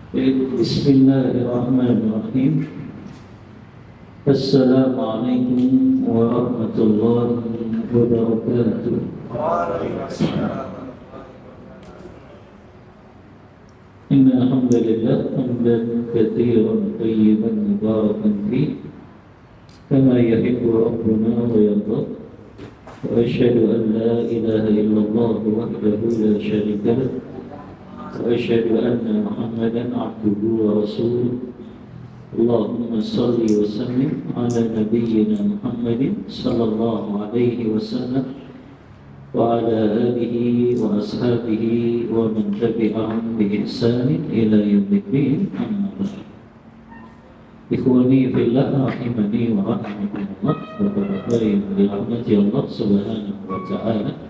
Bismillahirrahmanirrahim. Assalamualaikum warahmatullahi wabarakatuh. Innal hamdalillah hamdan katsiran tayyiban mubarakan fihi kama yuhibbu rabbuna wa yarda. Wa asyhadu an la ilaha illallah wahdahu la syarika lah. Wa asyhadu anna Muhammadan abduhu wa rasuluh. Allahumma salli wa sallim ala nabiyyina Muhammadin sallallahu alaihi wasallam wa ala alihi wa ashabihi wa man tabi'ahum bi ihsanin ila yaumiddin. Amma ba'd. Ikhwani fillah rahimani wa rahmakumullah wa barakatuh bi rahmati Allah subhanahu wa ta'ala.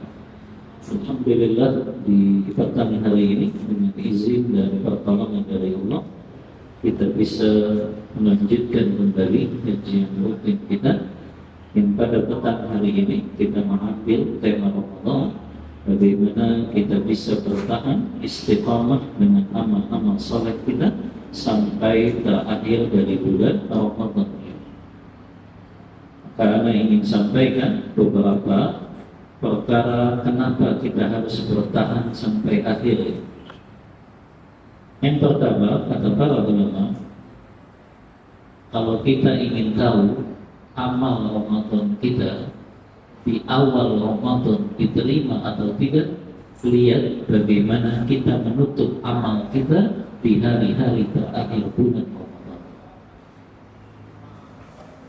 Alhamdulillah, di petang hari ini dengan izin dan pertolongan dari Allah kita bisa melanjutkan kembali kajian rutin kita. Yang pada petang hari ini kita mengambil tema Ramadan, bagaimana kita bisa bertahan istiqamah dengan amal-amal saleh kita sampai terakhir dari bulan Ramadan. Karena ingin sampaikan beberapa perkara kenapa kita harus bertahan sampai akhir. Yang pertama, kata para ulama, kalau kita ingin tahu amal Ramadan kita di awal Ramadan diterima atau tidak, lihat bagaimana kita menutup amal kita di hari-hari terakhir bulan Ramadan.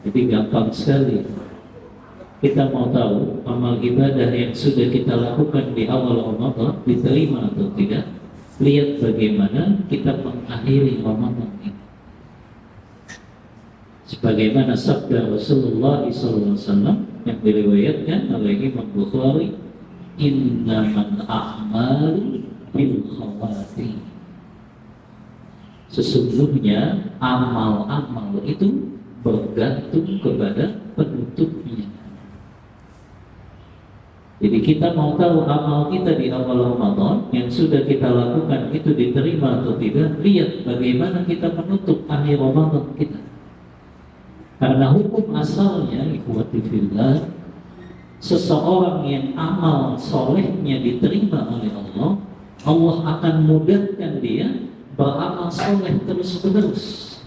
Jadi gampang sekali. Kita mau tahu amal ibadah yang sudah kita lakukan di awal Ramadan diterima atau tidak, lihat bagaimana kita mengakhiri Ramadan ini. Sebagaimana sabda Rasulullah SAW yang diriwayatkan oleh Imam Bukhari, innamal a'malu bil khawatim. Sesungguhnya amal-amal itu bergantung kepada penutupnya. Jadi kita mau tahu amal kita di awal Ramadan yang sudah kita lakukan itu diterima atau tidak, lihat bagaimana kita menutup akhir Ramadan kita. Karena hukum asalnya, ikhwati fillah, seseorang yang amal solehnya diterima oleh Allah, Allah akan mudahkan dia beramal soleh terus-menerus.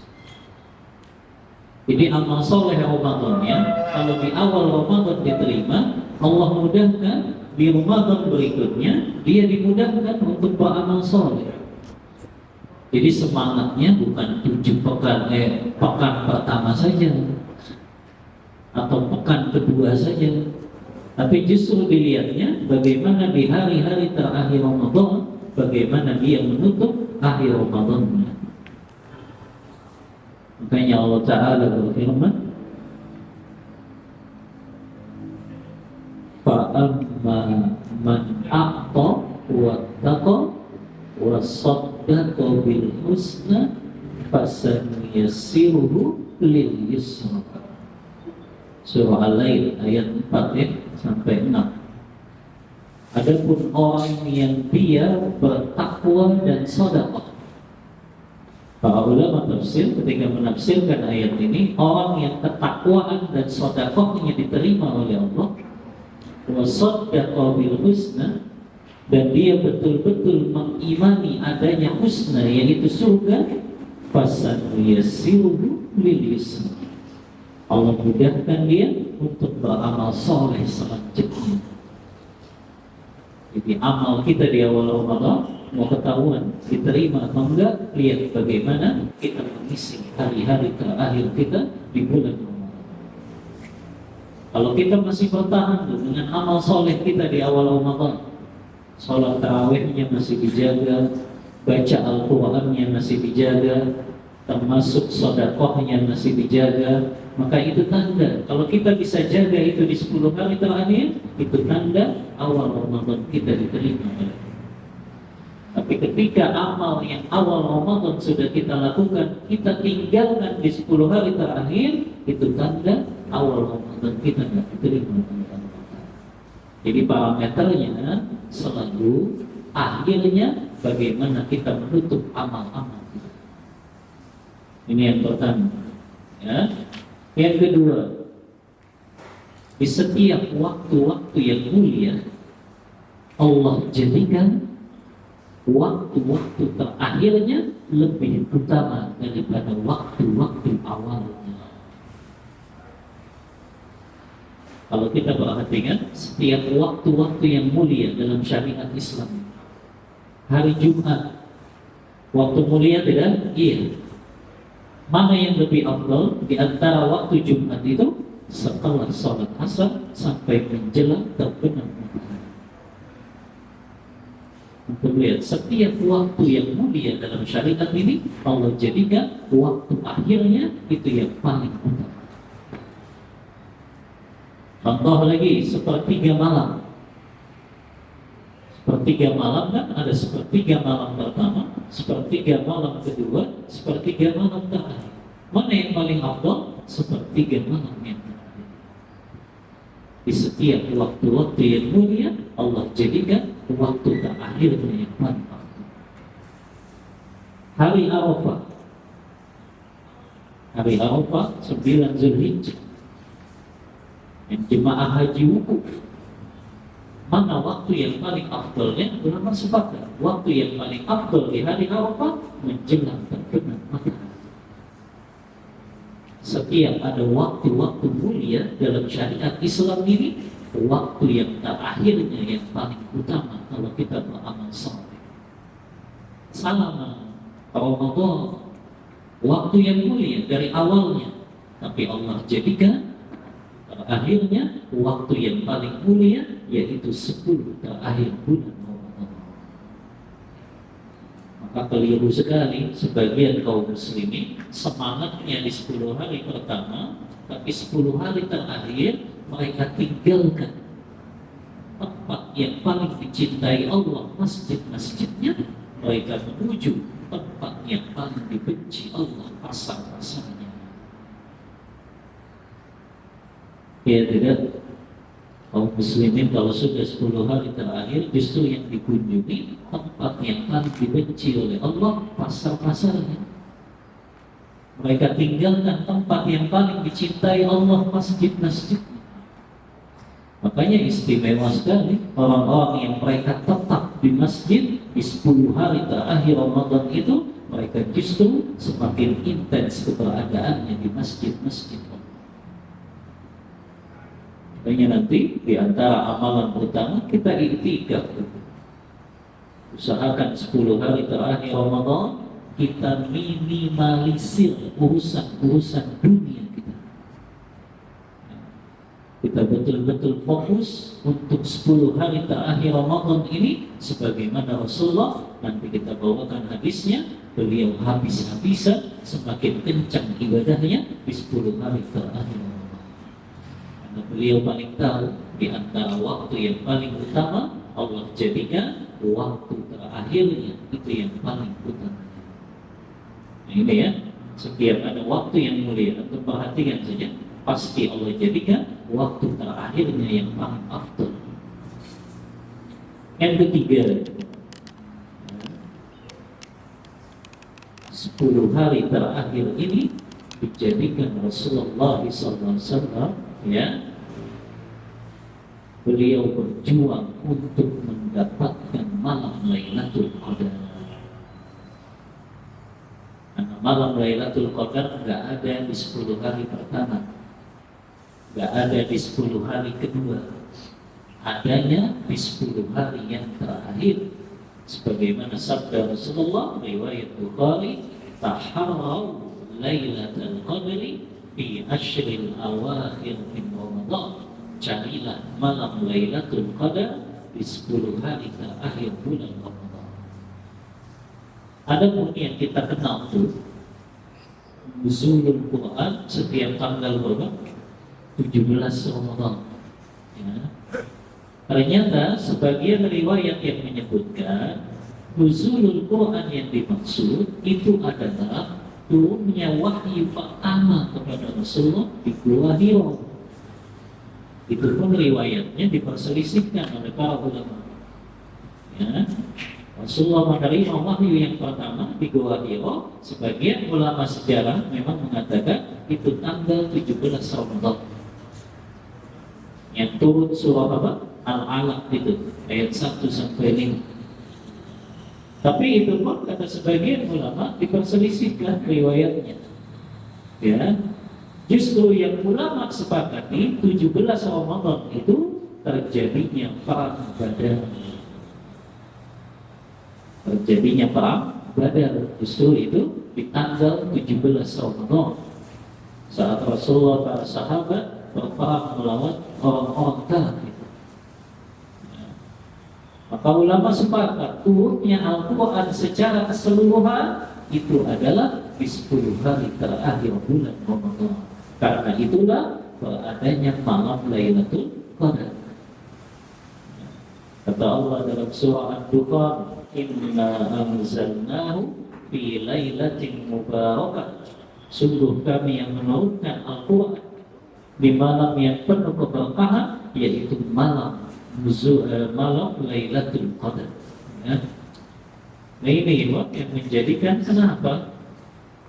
Jadi amal soleh Ramadannya, kalau di awal Ramadan diterima, Allah mudahkan di Ramadan berikutnya dia dimudahkan untuk beramal soleh. Jadi semangatnya bukan 7 pekan pertama saja atau pekan kedua saja, tapi justru dilihatnya bagaimana di hari-hari terakhir Ramadan, bagaimana dia menutup akhir Ramadannya. Makanya Allah Ta'ala berfirman, fa'amma man a'ta wa taqa wa saddaqa bil husna fasanuyassiruhu lil yusra. Surah Al-Lail ayat 4 sampai 6. Adapun orang yang dia bertakwa dan sedekah, para ulama tafsir ketika menafsirkan ayat ini, orang yang ketakwaan dan sedekahnya diterima oleh Allah, wa saddaqa bil husna, dan dia betul-betul mengimani adanya husna yaitu surga, fasanuyassiruhu lil yusra. Allah mudahkan dia untuk beramal soleh selanjutnya. Jadi amal kita di awal Ramadan mau ketahuan diterima atau enggak, lihat bagaimana kita mengisi hari-hari terakhir kita di bulan Ramadan. Kalau kita masih bertahan dengan amal soleh kita di awal Ramadan, sholat tarawihnya masih dijaga, baca Al-Qurannya masih dijaga, termasuk sedekahnya masih dijaga, maka itu tanda. Kalau kita bisa jaga itu di 10 hari terakhir, itu tanda awal Ramadan kita diterima. Tapi ketika amal yang awal Ramadan sudah kita lakukan, kita tinggalkan di 10 hari terakhir, itu tanda awal Ramadan kita tidak diterima. Jadi parameternya selalu akhirnya bagaimana kita menutup amal-amal kita. Ini yang pertama. Ya. Yang kedua, di setiap waktu-waktu yang mulia Allah jadikan waktu-waktu terakhirnya lebih utama daripada waktu-waktu awalnya. Kalau kita perhatikan setiap waktu-waktu yang mulia dalam syariat Islam, hari Jumat, waktu mulia tidak? Iya. Mana yang lebih afdal di antara waktu Jumat itu? Setelah sholat asar sampai menjelang terbenam matahari. Untuk lihat setiap waktu yang mulia dalam syariat ini Allah jadikan waktu akhirnya itu yang paling utama. Contoh lagi, sepertiga malam. Sepertiga malam kan ada sepertiga malam pertama, sepertiga malam kedua, sepertiga malam terakhir. Mana yang paling afdal? Sepertiga malam yang terakhir. Di setiap waktu-waktu yang mulia Allah jadikan waktu terakhirnya yang paling afdal. Hari Arafah. Hari Arafah 9 Zulhijjah. Yang jemaah haji wukuf. Mana waktu yang paling afdalnya? Ulama sepakat waktu yang paling afdal di hari Arafah menjelang terbenam matahari. Setiap ada waktu-waktu mulia dalam syariat Islam ini, waktu yang terakhirnya yang paling utama kalau kita beramal saleh. Sama Ramadan, waktu yang mulia dari awalnya, tapi Allah jadikan akhirnya waktu yang paling mulia yaitu 10 terakhir bulan Ramadan. Maka keliru sekali sebagian kaum muslimin semangatnya di 10 hari pertama, tapi 10 hari terakhir mereka tinggalkan tempat yang paling dicintai Allah, masjid-masjidnya, mereka menuju tempat yang paling dibenci Allah, pasar-pasarnya. Ya tidak, kaum muslimin kalau sudah 10 hari terakhir justru yang dikunjungi tempat yang paling dibenci oleh Allah, pasar-pasarnya. Mereka tinggalkan tempat yang paling dicintai Allah, masjid-masjidnya. Makanya istimewa sekali orang-orang yang mereka tetap di masjid di 10 hari terakhir Ramadan itu, mereka justru semakin intens keberadaannya di masjid-masjid. Makanya nanti di antara amalan utama kita iktikaf. Usahakan 10 hari terakhir Ramadan kita minimalisir urusan-urusan dunia kita. Kita betul-betul fokus untuk 10 hari terakhir Ramadan ini sebagaimana Rasulullah, nanti kita bawakan hadisnya, beliau habis-habisan semakin kencang ibadahnya di 10 hari terakhir. Beliau paling tahu di antara waktu yang paling utama Allah jadikan waktu terakhirnya itu yang paling utama. Nah, ini ya, setiap ada waktu yang mulia, untuk perhatikan saja, pasti Allah jadikan waktu terakhirnya yang paling afdal. Yang ketiga, 10 hari terakhir ini dijadikan Rasulullah SAW, ya, beliau berjuang untuk mendapatkan malam Lailatul Qadar. Karena malam Lailatul Qadar nggak ada di 10 hari pertama, nggak ada di 10 hari kedua, adanya di 10 hari yang terakhir. Sebagaimana sabda Rasulullah riwayat Bukhari, taharraw Lailatul Qadri fi ashril awakhir min Ramadan. Carilah malam Lailatul Qadar di 10 hari terakhir bulan Ramadan. Ada pun yang kita kenal tuh nuzulul Quran setiap tanggal berapa? 17 Ramadan. Ya. Ternyata sebagian riwayat yang menyebutkan nuzulul Quran yang dimaksud itu adalah turunnya wahyu pertama kepada Rasulullah di Gua Hira. Itu pun riwayatnya diperselisihkan oleh para ulama. Ya. Rasulullah menerima wahyu yang pertama di Gua Hiro. Sebagian ulama sejarah memang mengatakan itu tanggal 17 Ramadan. Yang turun surah apa? Al-Alaq itu, ayat 1 sampai 5. Tapi itu pun kata sebagian ulama diperselisihkan riwayatnya. Ya. Justru yang ulama sepakati 17 Ramadan itu terjadinya perang Badar. Terjadinya perang Badar justru itu di tanggal 17 Ramadan saat Rasulullah para sahabat berperang melawan orang-orang kafir. Maka ulama sepakat turunnya Al-Quran secara keseluruhan itu adalah di 10 hari terakhir bulan Ramadan. Karena itulah beradanya malam Lailatul Qadar. Kata Allah dalam surah Ad-Dukhan, "Inna anzalnahu fi lailatin mubarakah." Sungguh kami yang menurunkan Al-Quran di malam yang penuh keberkahan, yaitu malam Lailatul Qadar. Ya. Nah ini yang menjadikan kenapa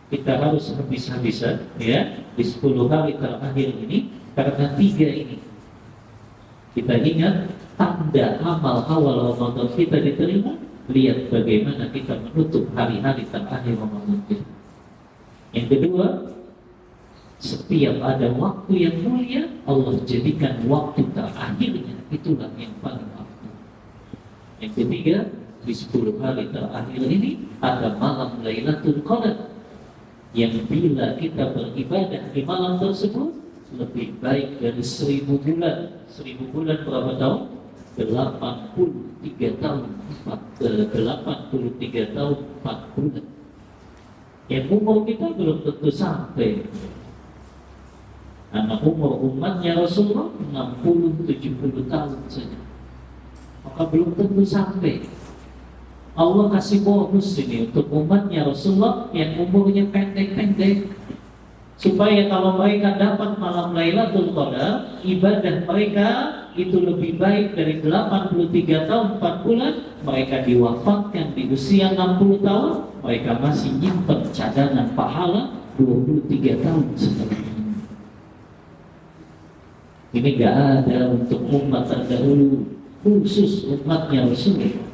kita harus habis-habisan ya di 10 hari terakhir ini, karena 3 ini. Kita ingat tanda amal awal Ramadan kita diterima, lihat bagaimana kita menutup hari-hari terakhir Ramadan kita. Yang kedua, setiap ada waktu yang mulia, Allah jadikan waktu terakhirnya itulah yang paling afdal. Yang ketiga, di 10 hari terakhir ini ada malam Lailatul Qadar, yang bila kita beribadah di malam tersebut lebih baik dari 1000 bulan. 1000 bulan berapa tahun? 83 tahun 83 tahun 4 bulan. Yang umur kita belum tentu sampai. Anak umur umatnya Rasulullah 60-70 tahun saja, maka belum tentu sampai. Allah kasih bonus ini untuk umatnya Rasulullah yang umurnya pendek-pendek, supaya kalau mereka dapat malam Lailatul Qadar, ibadah mereka itu lebih baik dari 83 tahun 4 bulan. Mereka diwafatkan di usia 60 tahun, mereka masih nyimpen cadangan pahala 23 tahun setelah. Ini gak ada untuk umat terdahulu, khusus umatnya Rasulullah.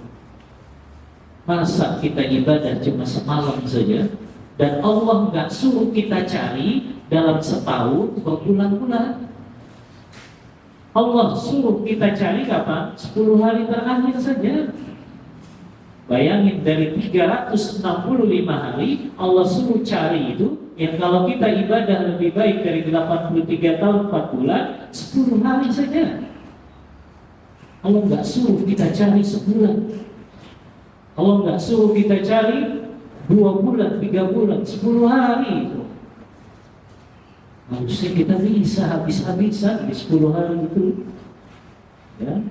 Masa kita ibadah cuma semalam saja, dan Allah gak suruh kita cari dalam setahun berbulan-bulan. Allah suruh kita cari kapan? 10 hari terakhir saja. Bayangin, dari 365 hari Allah suruh cari itu, yang kalau kita ibadah lebih baik dari 83 tahun 4 bulan, 10 hari saja. Allah nggak suruh kita cari sebulan, Allah nggak suruh kita cari 2 bulan, 3 bulan, 10 hari itu. Harusnya kita bisa habis-habisan di 10 hari itu. Ya,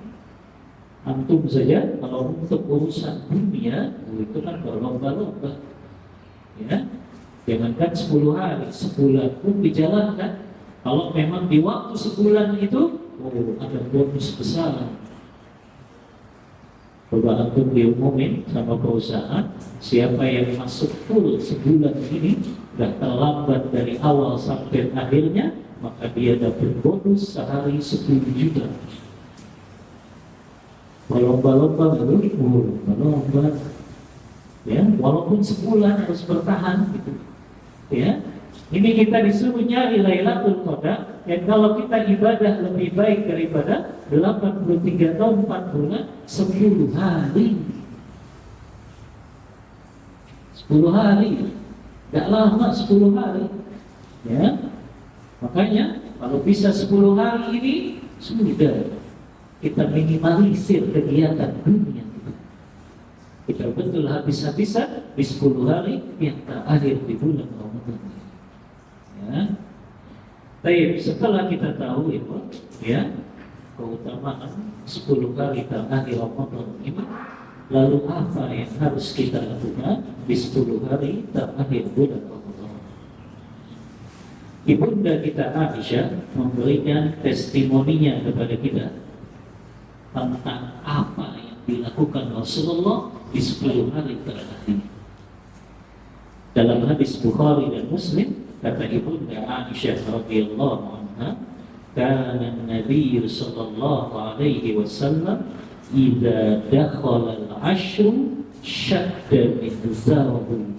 antum saja kalau untuk urusan dunia itu kan berlomba-lomba. Ya, jangankan 10 hari, sebulan pun dijalankan. Kalau memang di waktu sebulan itu, ada bonus besar. Coba antum diumumin sama perusahaan, siapa yang masuk full sebulan ini, gak terlambat dari awal sampai akhirnya, maka dia dapat bonus sehari 10 juta. Berlomba-lomba itu, berlomba, ya, walaupun sebulan harus bertahan gitu. Ya, ini kita disuruh nyari Lailatul Qadar, yang kalau kita ibadah lebih baik daripada 83 tahun 4 bulan, 10 hari. 10 hari, gak lama 10 hari. Ya, makanya kalau bisa 10 hari ini sudah kita minimalisir kegiatan dunia kita. Kita betul habis-habisan di 10 hari yang terakhir di bulan Ramadan. Ya. Baik, setelah kita tahu itu, ya, keutamaan 10 hari terakhir Ramadan ini, lalu apa yang harus kita lakukan di 10 hari terakhir bulan Ramadan? Ibunda kita Aisyah memberikan testimoninya kepada kita tentang apa yang dilakukan Rasulullah di 10 hari terakhir. Dalam hadis Bukhari dan Muslim, kata Ibunda Aisyah radhiyallahu anha, kana Nabi sallallahu alaihi wasallam idza dakhala al-'ashru shadda mizarahu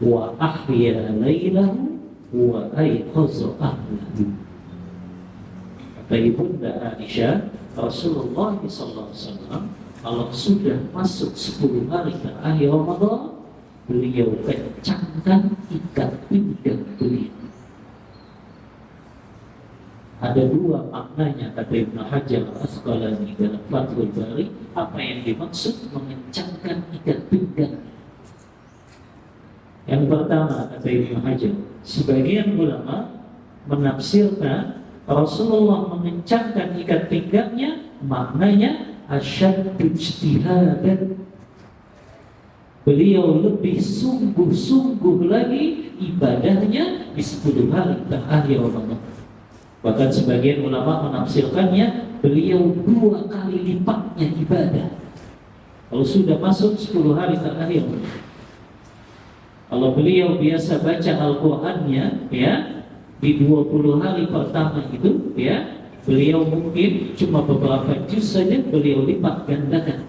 wa ahya laylahu wa ayqaza ahlahu. Kata Ibunda Aisyah, Rasulullah sallallahu alaihi wasallam kalau sudah masuk 10 hari terakhir Ramadan, beliau kencangkan ikat pinggang beliau. Ada 2 maknanya kata Ibnu Hajar Al-Asqalani dalam Fathul Bari. Apa yang dimaksud mengencangkan ikat pinggang? Yang pertama kata Ibnu Hajar, sebagian ulama menafsirkan Rasulullah mengencangkan ikat pinggangnya, maknanya asyaddu ijtihadan. Beliau lebih sungguh-sungguh lagi ibadahnya di 10 hari terakhir Ramadan. Bahkan sebagian ulama menafsirkannya beliau 2 kali lipatnya ibadah. Kalau sudah masuk 10 hari terakhir, kalau beliau biasa baca Al-Qur'annya ya di 20 hari pertama itu ya, beliau mungkin cuma beberapa juz saja beliau lipat gandakan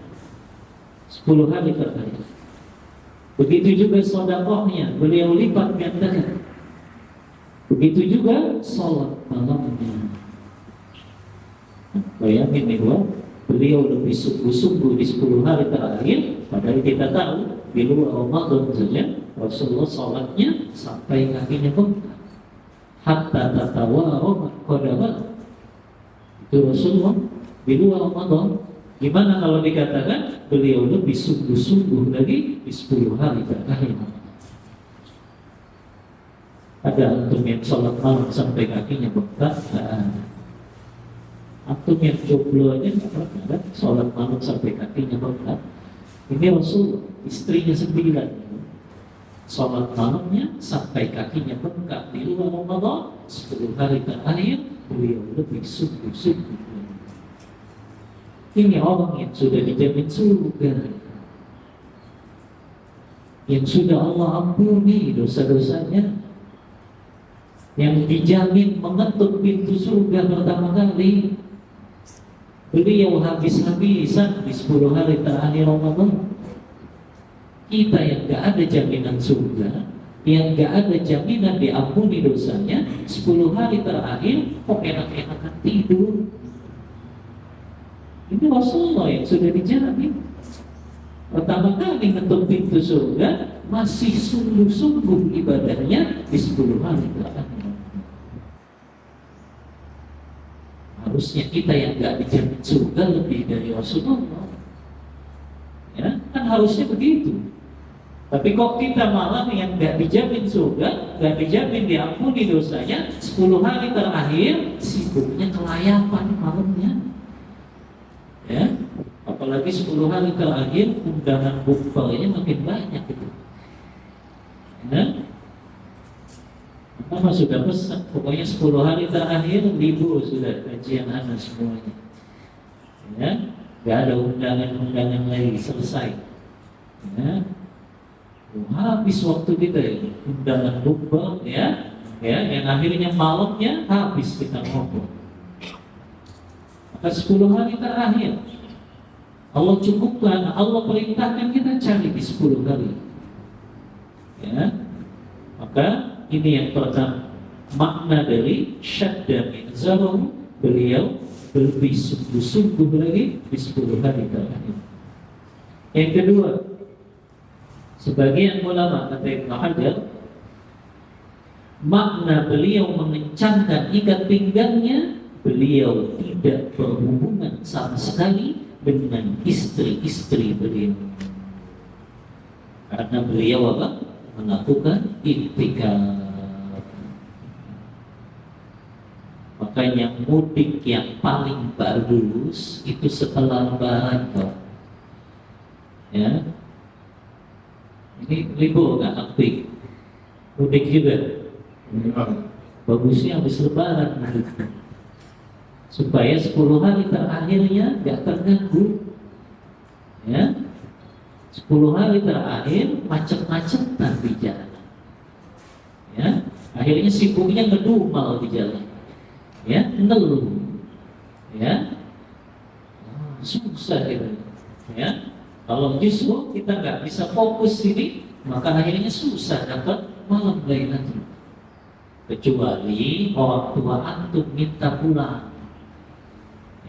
10 hari terakhir. Begitu juga sedekahnya beliau lipat gandakan. Begitu juga sholat malamnya. Bayangin nih, beliau lebih sungguh-sungguh di 10 hari terakhir. Padahal kita tahu di luar Ramadan saja Rasulullah sholatnya sampai kakinya bengkak, hatta tatawara qadamah. Itu Rasulullah di luar Ramadan. Gimana kalau dikatakan beliau lebih sungguh-sungguh lagi di 10 hari terakhir? Ada antum yang sholat malam sampai kakinya bengkak? Antum yang jomblo aja nggak pernah kan sholat malam sampai kakinya bengkak. Ini Rasul, istrinya 9, sholat malamnya sampai kakinya bengkak di luar Ramadan. 10 hari terakhir beliau lebih sungguh-sungguh. Ini orang yang sudah dijamin surga, yang sudah Allah ampuni dosa-dosanya, yang dijamin mengetuk pintu surga pertama kali. Beliau habis-habisan di 10 hari terakhir Ramadan. Kita yang gak ada jaminan surga, yang gak ada jaminan diampuni dosanya, 10 hari terakhir kok enak-enakan tidur. Ini Rasulullah yang sudah dijamin. Pertama kali ngetuk pintu surga, masih sungguh-sungguh ibadahnya di 10 hari terakhir. Harusnya kita yang gak dijamin surga lebih dari Rasulullah. Ya, kan harusnya begitu. Tapi kok kita malah yang gak dijamin surga, gak dijamin diampuni dosanya, 10 hari terakhir sibuknya kelayapan malamnya. Ya, apalagi 10 hari terakhir undangan bukbernya makin banyak gitu. Ya, Mama sudah pesan, pokoknya 10 hari terakhir libur sudah kajian anak semuanya. Ya, nggak ada undangan-undangan lagi, selesai. Ya, habis waktu kita ya, undangan bukber ya, yang akhirnya malamnya habis kita ngobrol. Maka 10 hari terakhir Allah cukupkan, Allah perintahkan kita cari di 10 hari. Ya, maka ini yang pertama, makna dari syadda min zarahu, beliau lebih sungguh-sungguh lagi di 10 hari terakhir. Yang kedua, sebagian ulama kata Ibnu Hajar, makna beliau mengencangkan ikat pinggangnya, beliau tidak berhubungan sama sekali dengan istri-istri beliau, karena beliau apa? Melakukan iktikaf. Makanya mudik yang paling bagus itu setelah Lebaran, Pak. Ya, ini libur nggak aktif, mudik juga. Bagusnya habis Lebaran, supaya 10 hari terakhirnya nggak terganggu. Ya, 10 hari terakhir macet-macetan di jalan. Ya, akhirnya sibuknya ngedumal di jalan. Ya, ngeluh. Ya, susah gitu. Ya, kalau justru kita nggak bisa fokus ini, maka akhirnya susah dapat malam Lailatul. Kecuali orang tua antum minta pulang.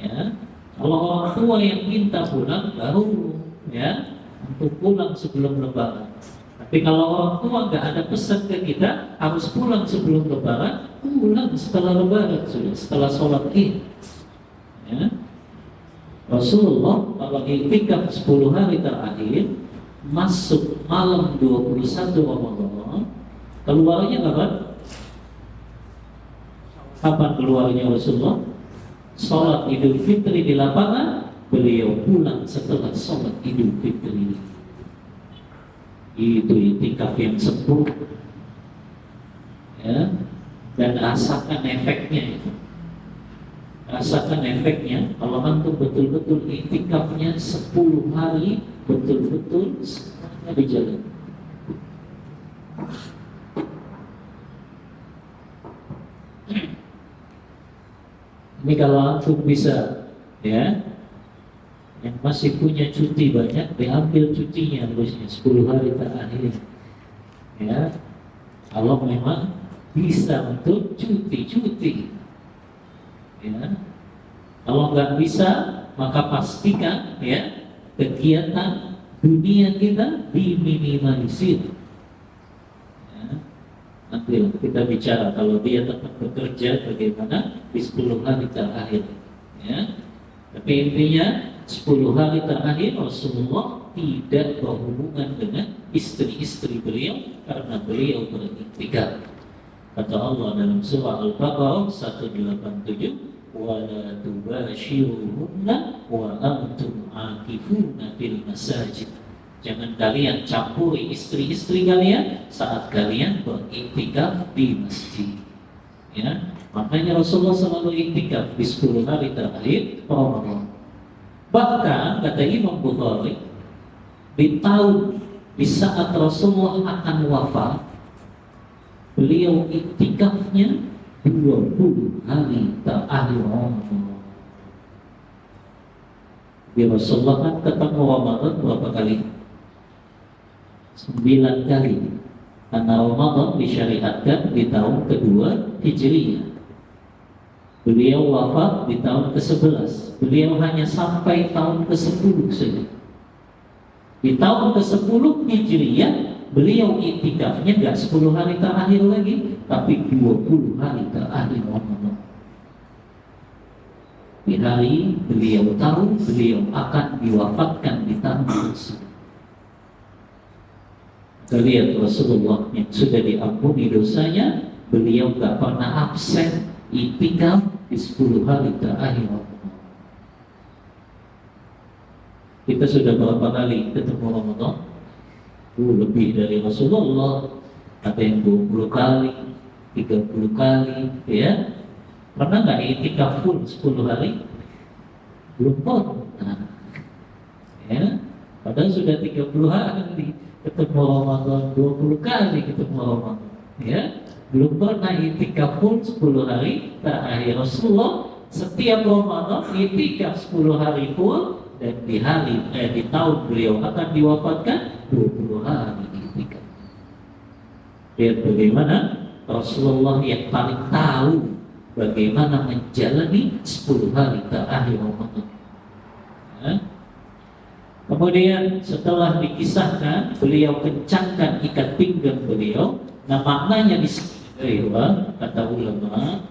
Ya, kalau orang tua yang minta pulang baru ya untuk pulang sebelum Lebaran. Tapi kalau orang tua nggak ada pesan ke kita harus pulang sebelum Lebaran, pulang setelah Lebaran sudah, setelah sholat Id. Ya. Rasulullah kalau iktikaf 10 hari terakhir masuk malam 21 Ramadan, keluarnya kapan? Kapan keluarnya Rasulullah? Sholat Idul Fitri di lapangan, beliau pulang setelah sholat Idul Fitri. Itu iktikaf yang sempurna. Ya, dan rasakan efeknya itu. Rasakan efeknya kalau antum betul-betul iktikafnya 10 hari betul-betul semuanya dijalankan. Ini kalau antum bisa, ya, yang masih punya cuti banyak, diambil cutinya harusnya 10 hari terakhir. Ya, kalau memang bisa untuk cuti-cuti. Ya, kalau nggak bisa, maka pastikan ya kegiatan dunia kita diminimalisir. Ya, nanti kita bicara kalau dia tetap bekerja bagaimana di 10 hari terakhir. Ya, tapi intinya 10 hari terakhir Rasulullah tidak berhubungan dengan istri-istri beliau karena beliau beriktikaf. Kata Allah dalam surah Al-Baqarah 187, wala tubashiruhunna wa antum akifuna fil masajid. Jangan kalian campuri istri-istri kalian saat kalian beriktikaf di masjid. Ya, makanya Rasulullah selalu iktikaf di 10 hari terakhir Ramadan. Bahkan kata Imam Bukhari, di saat Rasulullah akan wafat, beliau iktikafnya 20 hari terakhir Ramadan. Di Rasulullah kan ketemu Ramadan berapa kali? 9 kali. Karena Ramadan disyariatkan di tahun kedua Hijriyah. Beliau wafat di tahun ke-11. Beliau hanya sampai tahun ke-10 saja. Di tahun ke-10 Hijriyah beliau iktikafnya nggak 10 hari terakhir lagi, tapi 20 hari terakhir Ramadan. Di hari beliau tahu beliau akan diwafatkan di tahun tersebut. Kita lihat Rasulullah yang sudah diampuni dosanya, beliau nggak pernah absen iktikaf di 10 hari terakhir Ramadan. Kita sudah berapa kali ketemu Ramadan? Lebih dari Rasulullah. Ada yang 20 kali, 30 kali, ya. Pernah nggak iktikaf full 10 hari? Belum pernah. Ya, padahal sudah 30 hari ketemu Ramadan, 20 kali ketemu Ramadan. Ya, belum pernah iktikaf full 10 hari terakhir Rasulullah. Setiap Ramadan iktikaf 10 hari full, dan di tahun beliau akan diwafatkan 20 hari iktikaf. Lihat bagaimana Rasulullah yang paling tahu bagaimana menjalani 10 hari terakhir Ramadan. Ya. Kemudian setelah dikisahkan beliau kencangkan ikat pinggang beliau. Nah, maknanya di sini kata ulama,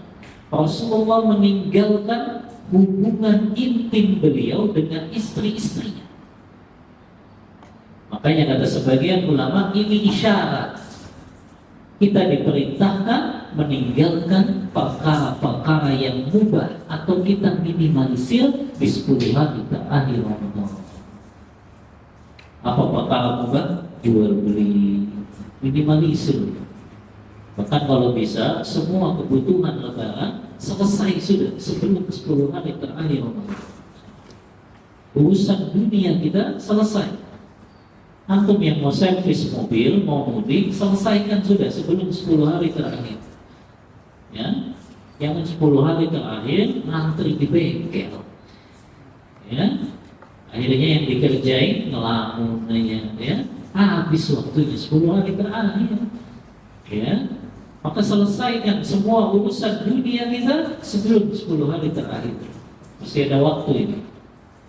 Rasulullah meninggalkan hubungan intim beliau dengan istri-istrinya. Makanya kata sebagian ulama, ini isyarat kita diperintahkan meninggalkan perkara-perkara yang mubah atau kita minimalisir di 10 hari terakhir Ramadan. Apa perkara mubah? Jual beli, minimalisir. Bahkan kalau bisa semua kebutuhan lebaran selesai sudah sebelum 10 hari terakhir Ramadan. Urusan dunia kita selesai. Antum yang mau servis mobil, mau mudik, selesaikan sudah sebelum 10 hari terakhir. Ya, jangan 10 hari terakhir ngantri di bengkel. Ya, akhirnya yang dikerjain ngelamunnya, ya, habis waktunya 10 hari terakhir. Ya, maka selesaikan semua urusan dunia kita sebelum 10 hari terakhir. Masih ada waktu ini.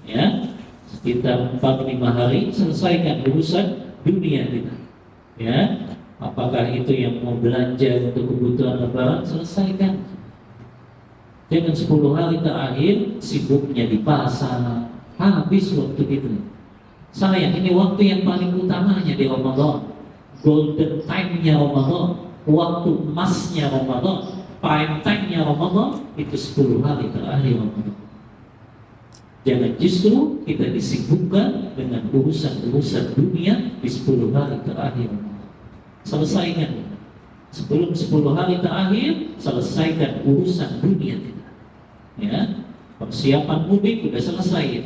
Ya, sekitar 4-5 hari selesaikan urusan dunia kita. Ya, apakah itu yang mau belanja untuk kebutuhan lebaran, selesaikan. Jangan 10 hari terakhir sibuknya di pasar, habis waktu itu. Sayang, ini waktu yang paling utamanya di Ramadan, golden time-nya Ramadan, waktu emasnya Ramadan, prime time-nya Ramadan, itu 10 hari terakhir Ramadan. Jangan justru kita disibukkan dengan urusan-urusan dunia di 10 hari terakhir. Selesaikan. Sebelum 10 hari terakhir, selesaikan urusan dunia kita. Ya, persiapan mudik sudah selesai.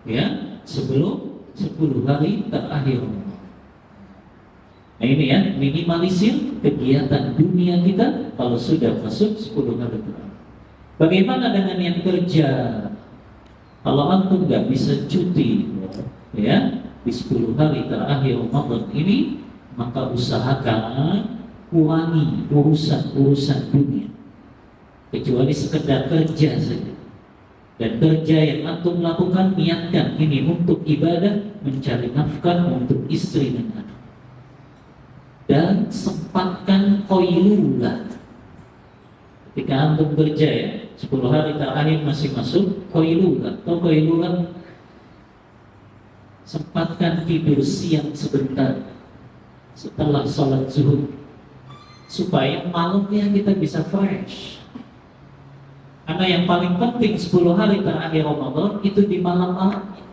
Ya, sebelum 10 hari terakhir. Nah ini ya, minimalisir kegiatan dunia kita kalau sudah masuk 10 hari terakhir. Bagaimana dengan yang kerja? Kalau antum nggak bisa cuti, ya, di 10 hari terakhir Ramadan ini, maka usahakan kurangi urusan dunia, kecuali sekedar kerja saja. Dan kerja yang antum lakukan, niatkan ini untuk ibadah, mencari nafkah untuk istri dan anak. Dan sempatkan qailulah. Ketika antum kerja ya, 10 hari terakhir masih masuk qailulah. Atau qailulah, sempatkan tidur siang sebentar setelah sholat zuhur, supaya malamnya kita bisa fresh. Karena yang paling penting 10 hari terakhir Ramadan itu di malam-malamnya.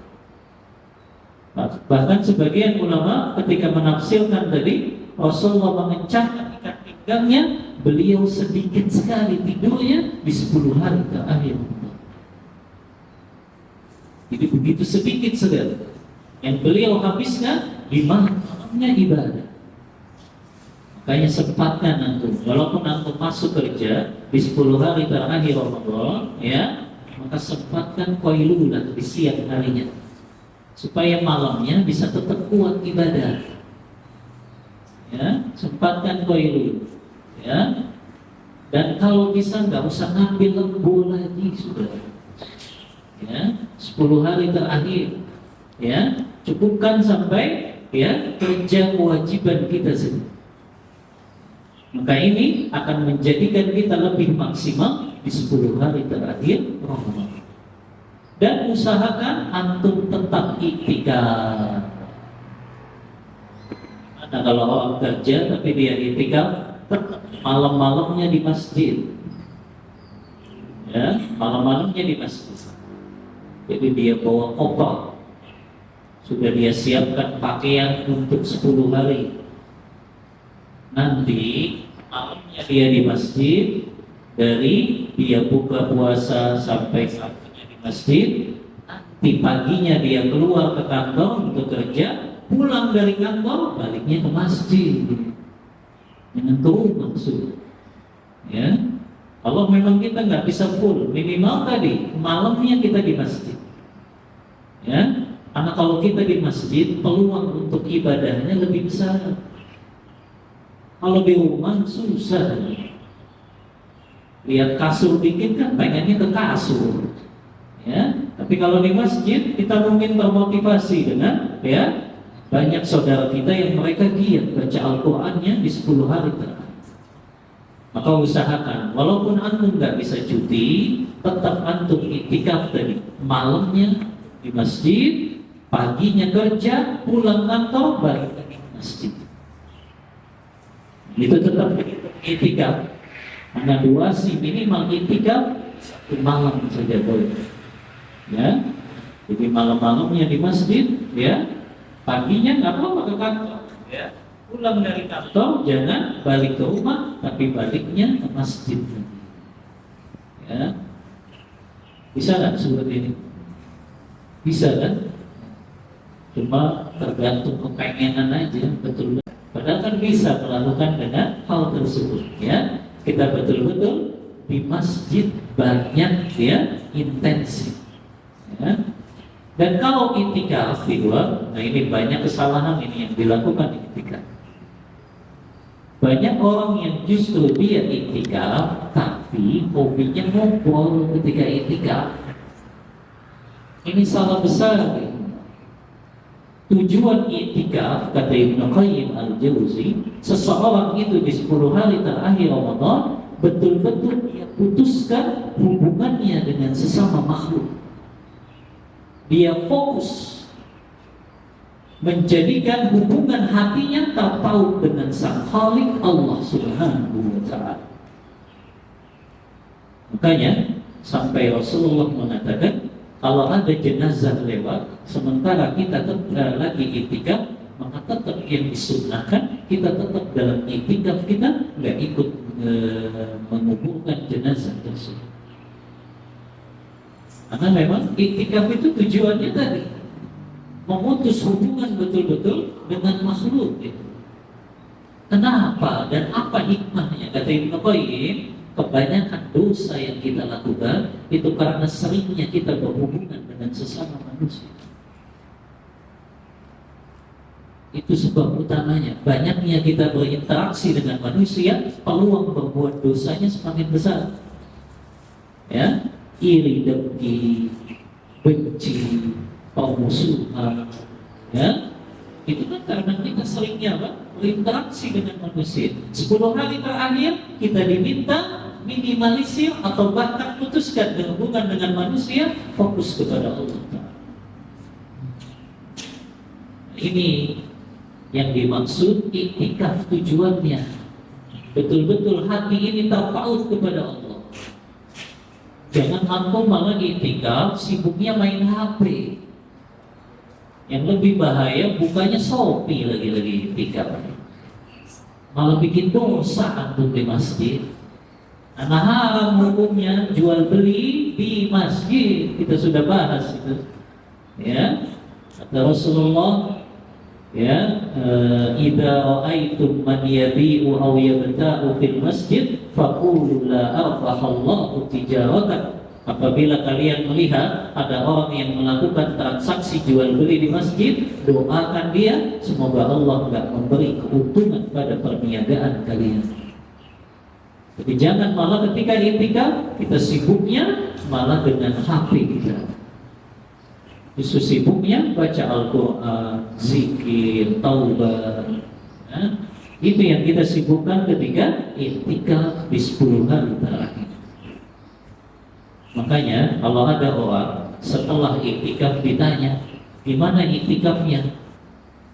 Bahkan sebagian ulama ketika menafsirkan tadi, Rasulullah mengencangkan ikat pinggangnya, beliau sedikit sekali tidurnya di 10 hari terakhir Ramadan. Jadi begitu sedikit sekali yang beliau habiskan di malamnya ibadah. Makanya sempatkan antum, walaupun antum masuk kerja di 10 hari terakhir Ramadan, ya, maka sempatkan qailulah di siang harinya, supaya malamnya bisa tetap kuat ibadah. Ya, sempatkan qailulah. Ya, dan kalau bisa nggak usah ngambil lembur lagi sudah. Ya, 10 hari terakhir, ya, cukupkan sampai ya kerja kewajiban kita sendiri. Maka ini akan menjadikan kita lebih maksimal di 10 hari terakhir Ramadan. Dan usahakan antum tetap iktikaf. Nah, kalau orang kerja tapi dia iktikaf, tetap malam-malamnya di masjid. Ya, malam-malamnya di masjid. Jadi dia bawa koper, sudah dia siapkan pakaian untuk 10 hari. Nanti malamnya dia di masjid, dari dia buka puasa sampai saatnya di masjid. Nanti paginya dia keluar ke kantor untuk kerja, pulang dari kantor baliknya ke masjid, dengan ke rumah sudah. Ya, kalau memang kita nggak bisa full, minimal tadi malamnya kita di masjid. Ya, karena kalau kita di masjid, peluang untuk ibadahnya lebih besar. Kalau di rumah susah. Lihat kasur dikit kan pengennya ke kasur. Ya, tapi kalau di masjid kita mungkin termotivasi dengan ya banyak saudara kita yang mereka giat baca Al-Qur'annya di 10 hari terakhir. Maka usahakan, walaupun antum nggak bisa cuti, tetap antum iktikaf tadi. Malamnya di masjid, paginya kerja, pulang kantor, balik lagi ke masjid. Itu tetap iktikaf. Karena durasi minimal iktikaf 1 malam saja boleh. Ya, jadi malam-malamnya di masjid, ya, paginya nggak apa-apa ke kantor. Ya, pulang dari kantor jangan balik ke rumah, tapi baliknya ke masjid. Ya, bisa nggak seperti ini? Bisa kan? Cuma tergantung kepengenan aja, betul. Padahal kan bisa melakukan dengan hal tersebut, ya. Kita betul-betul di masjid banyak ya intensif, ya. Dan kalau itikaf di luar, nah ini banyak kesalahan ini yang dilakukan di itikaf. Banyak orang yang justru dia itikaf, tapi hobinya ngobrol ketika itikaf. Ini salah besar. Tujuan itikaf, kata Ibnu Qayyim al-Jauzi, seseorang itu di 10 hari terakhir Ramadan betul-betul dia putuskan hubungannya dengan sesama makhluk. Dia fokus menjadikan hubungan hatinya terpaut dengan Sang Khalik Allah Subhanahu wa Ta'ala. Makanya sampai Rasulullah mengatakan, kalau ada jenazah lewat sementara kita tetap lagi itikaf, maka tetap yang disunnahkan kita tetap dalam itikaf, kita nggak ikut menguburkan jenazah tersebut. Karena memang itikaf itu tujuannya tadi memutus hubungan betul-betul dengan makhluk gitu. Kenapa dan apa hikmahnya? Kata Ibnu Qayyim, kebanyakan dosa yang kita lakukan itu karena seringnya kita berhubungan dengan sesama manusia. Itu sebab utamanya. Banyaknya kita berinteraksi dengan manusia, peluang berbuat dosanya semakin besar. Ya, iri, dengki, benci, permusuhan, ya, itu kan karena kita seringnya berinteraksi dengan manusia. 10 hari terakhir kita diminta minimalisir atau bahkan putuskan hubungan dengan manusia, fokus kepada Allah. Ini yang dimaksud iktikaf, tujuannya betul-betul hati ini terpaut kepada Allah. Jangan antum malah iktikaf sibuknya main HP. Yang lebih bahaya bukannya Shopee lagi iktikaf, malah bikin dosa antum di masjid. Karena haram hukumnya jual beli di masjid. Kita sudah bahas itu, ya. Kata Rasulullah, ya, idza ra'aitum man yabi'u aw yabta'u fil masjid faqulu la arbahallahu tijaratan. Apabila kalian melihat ada orang yang melakukan transaksi jual beli di masjid, doakan dia semoga Allah enggak memberi keuntungan pada perniagaan kalian. Jadi jangan malah ketika iktikaf kita sibuknya malah dengan HP kita. Justru sibuknya baca Al-Quran, zikir, taubat, ya. Itu yang kita sibukkan ketika iktikaf di 10 hari terakhir. Makanya kalau ada orang setelah iktikaf ditanya, gimana iktikafnya?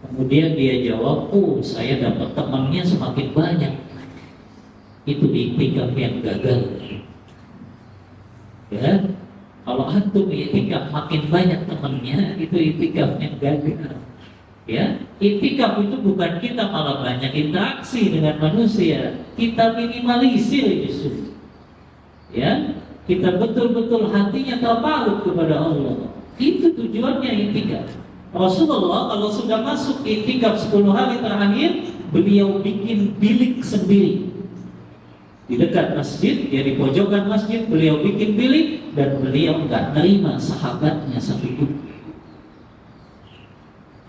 Kemudian dia jawab, oh saya dapat temannya semakin banyak. Itu iktikaf yang gagal. Ya, kalau antum iktikaf makin banyak temannya, itu iktikaf yang gagal. Ya, iktikaf itu bukan kita malah banyak interaksi dengan manusia, kita minimalisir justru. Ya, kita betul-betul hatinya terpaut kepada Allah. Itu tujuannya iktikaf. Rasulullah kalau sudah masuk iktikaf 10 hari terakhir, beliau bikin bilik sendiri di dekat masjid, ya di pojokan masjid beliau bikin bilik, dan beliau nggak nerima sahabatnya satupun.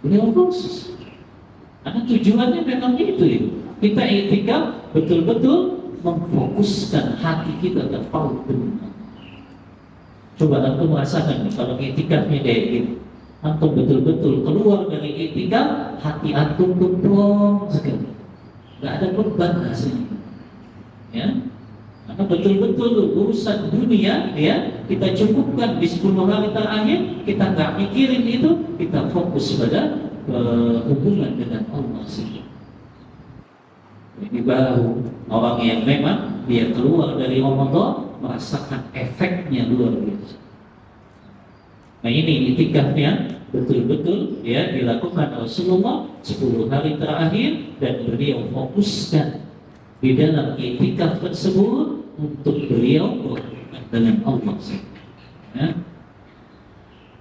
Beliau khusus, karena tujuannya memang itu ya. Kita iktikaf betul-betul memfokuskan hati kita terpaut dengan Allah. Coba antum merasakan kalau iktikafnya kayak gini, antum betul-betul keluar dari iktikaf hati antum plong sekali, nggak ada beban rasanya. Ya, karena betul-betul urusan dunia ya kita cukupkan di 10 hari terakhir, kita nggak mikirin itu, kita fokus pada hubungan dengan Allah sih. Ini baru orang yang memang dia keluar dari Ramadan merasakan efeknya luar biasa. Nah ini iktikafnya betul-betul ya dilakukan Rasulullah 10 hari terakhir, dan beliau fokuskan di dalam iktikaf tersebut untuk beliau berhubungan dengan Allah. Ya.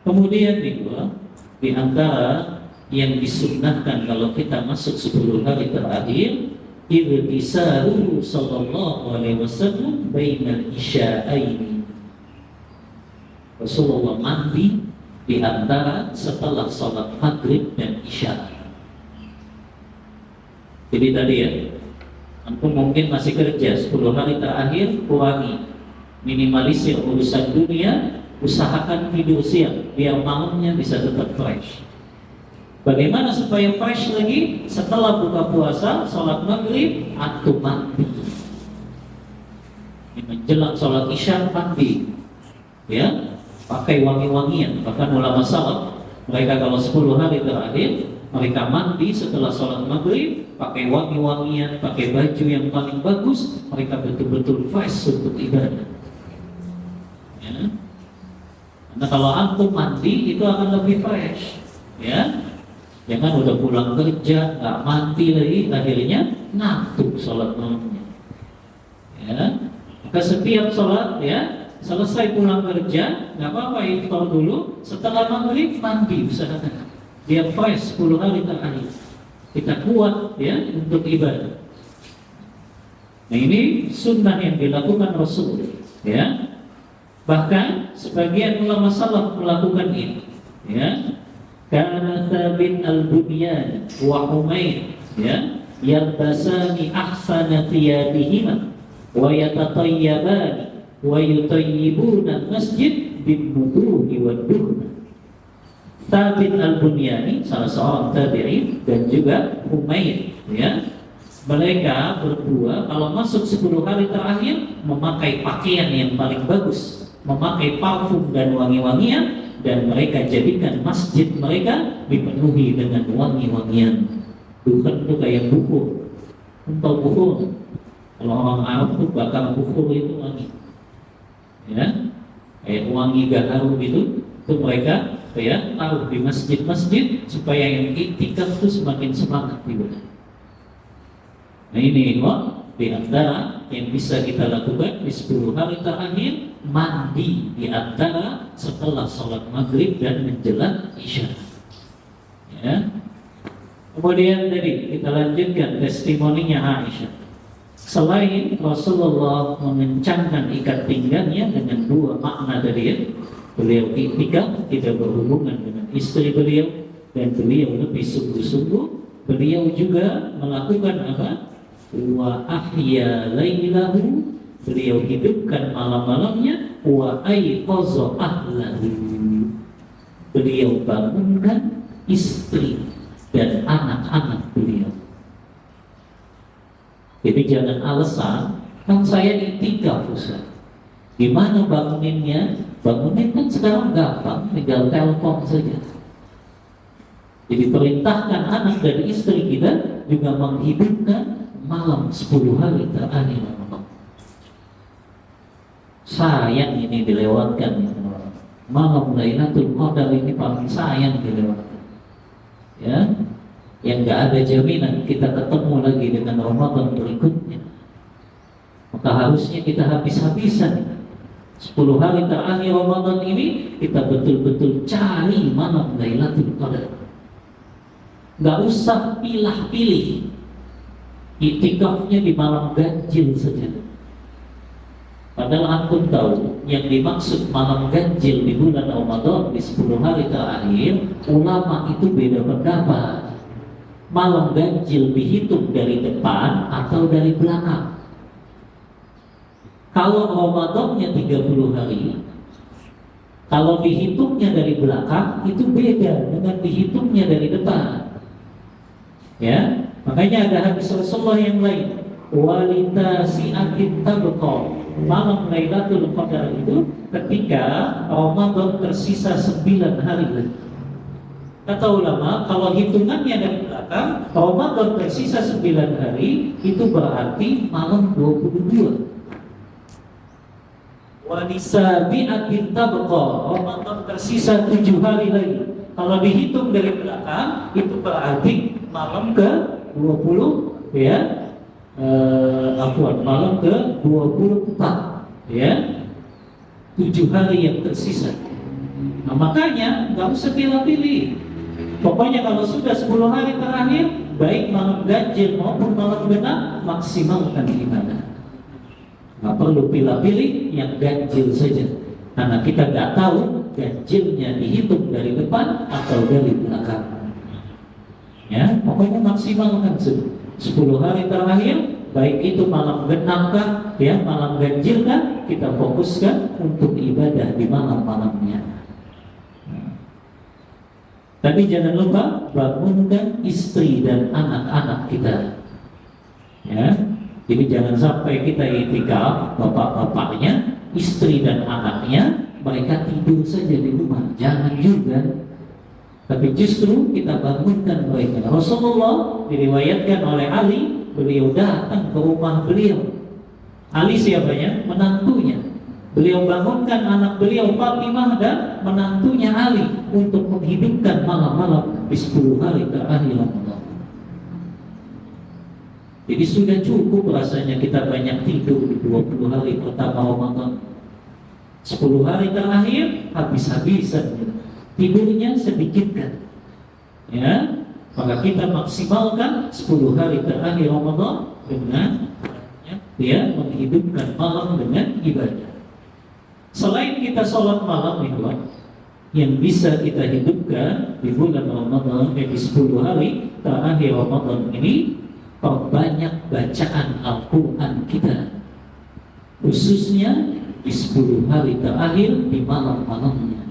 Kemudian kedua, di antara yang disunnahkan kalau kita masuk 10 hari terakhir, irtisalu sallallahu alaihi wasallam bainal isya'aini. Rasulullah mandi di antara setelah sholat maghrib dan isya. Jadi tadi ya, antum mungkin masih kerja 10 hari terakhir, kurangi, minimalisir urusan dunia, usahakan tidur siang biar malamnya bisa tetap fresh. Bagaimana supaya fresh lagi? Setelah buka puasa, sholat maghrib, antum mandi. Menjelang sholat isya mandi, ya, pakai wangi-wangian. Bahkan ulama salaf, mereka kalau 10 hari terakhir, mereka mandi setelah sholat maghrib, pakai wangi-wangian, pakai baju yang paling bagus, mereka betul-betul fresh untuk ibadah. Ya. Karena kalau antum mandi itu akan lebih fresh, ya. Jangan udah pulang kerja nggak mandi lagi, akhirnya ngantuk sholat malamnya. Ya, maka setiap sholat ya selesai pulang kerja nggak apa-apa iftar dulu, setelah maghrib mandi usahakan. Dia fresh 10 hari terakhir. Kita kuat ya untuk ibadah. Nah ini sunnah yang dilakukan Rasul. Ya, bahkan sebagian ulama salaf melakukan ini. Ya. Kana Thabit al-Bunyan wa Humayd ya yalbasani ahsana thiyabihima wa yatatayyabani wa yutayyibuna masjid bin-nuduhi wad-duhna. Thabit al-Bunyani salah seorang tabi'in dan juga Humayd ya, mereka berdua kalau masuk 10 hari terakhir memakai pakaian yang paling bagus, memakai parfum dan wangi-wangian, dan mereka jadikan masjid mereka dipenuhi dengan wangi-wangian. Bukan itu kayak bukur. Untuk bukur, kalau orang Arab itu bakar bukur itu wangi, ya, kayak wangi gaharu itu mereka ya taruh di masjid-masjid supaya yang iktikaf itu semakin semangat ibadah. Nah ini di antara yang bisa kita lakukan di 10 hari terakhir, mandi di antara setelah sholat maghrib dan menjelang isya. Ya. Kemudian tadi kita lanjutkan testimoninya Aisyah. Selain Rasulullah mengencangkan ikat pinggangnya dengan 2 makna tadi ya, beliau iktikaf tidak berhubungan dengan istri beliau dan beliau lebih sungguh-sungguh, beliau juga melakukan apa? Wa ahya lailahu, beliau hidupkan malam-malamnya, wa ayqaza ahlahu, beliau bangunkan istri dan anak-anak beliau. Jadi jangan alasan, kan saya iktikaf Ustaz. Gimana banguninnya? Bangunin kan sekarang gampang, tinggal telepon saja. Jadi perintahkan anak dan istri kita juga menghidupkan malam 10 hari terakhir Ramadan. Sayang ini dilewatkan ya. Malam Lailatul Qadar ini paling sayang dilewatkan. Ya, yang nggak ada jaminan kita ketemu lagi dengan Ramadan berikutnya. Maka harusnya kita habis-habisan 10 hari terakhir Ramadan ini kita betul-betul cari malam Lailatul Qadar. Nggak usah pilih-pilih. Iktikafnya di malam ganjil saja. Padahal antum tahu yang dimaksud malam ganjil di bulan Ramadan di 10 hari terakhir, ulama itu beda pendapat. Malam ganjil dihitung dari depan atau dari belakang. Kalau Ramadannya 30 hari, kalau dihitungnya dari belakang itu beda dengan dihitungnya dari depan. Ya, makanya ada hadis Rasulullah yang lain, walita si'atin tabqa, malam Lailatul Qadar itu ketika Ramadan tersisa 9 hari lagi. Kata ulama, kalau hitungannya dari belakang, Ramadan tersisa 9 hari itu berarti malam 22. Walisa bi'atin tabqa, Ramadan tersisa 7 hari lagi. Kalau dihitung dari belakang itu berarti malam ke 20 ya, malam ke 24 ya, 7 hari yang tersisa. Nah makanya nggak usah pilih-pilih. Pokoknya kalau sudah 10 hari terakhir, baik malam ganjil maupun malam genap, maksimalkan ibadah. Nggak perlu pilih-pilih yang ganjil saja, karena kita nggak tahu ganjilnya dihitung dari depan atau dari belakang. Ya, pokoknya maksimalkan 10 hari terakhir, baik itu malam genap kah, ya malam ganjil kah, kita fokuskan untuk ibadah di malam-malamnya. Tapi jangan lupa bangunkan istri dan anak-anak kita. Ya, jadi jangan sampai kita itikaf, bapak-bapaknya, istri dan anaknya, mereka tidur saja di rumah. Jangan juga. Tapi justru kita bangunkan mereka. Rasulullah diriwayatkan oleh Ali, beliau datang ke rumah beliau. Ali siapanya? Menantunya. Beliau bangunkan anak beliau Fatimah dan menantunya Ali untuk menghidupkan malam-malam di 10 hari terakhir Ramadan. Jadi sudah cukup rasanya kita banyak tidur di 20 hari pertama Ramadan. 10 hari terakhir habis-habisan tidurnya sedikit kan. Ya, maka kita maksimalkan 10 hari terakhir Ramadan dengan ya menghidupkan malam dengan ibadah. Selain kita sholat malam yang bisa kita hidupkan di bulan Ramadan, di 10 hari terakhir Ramadan ini, perbanyak bacaan Al-Quran kita, khususnya di 10 hari terakhir di malam-malamnya.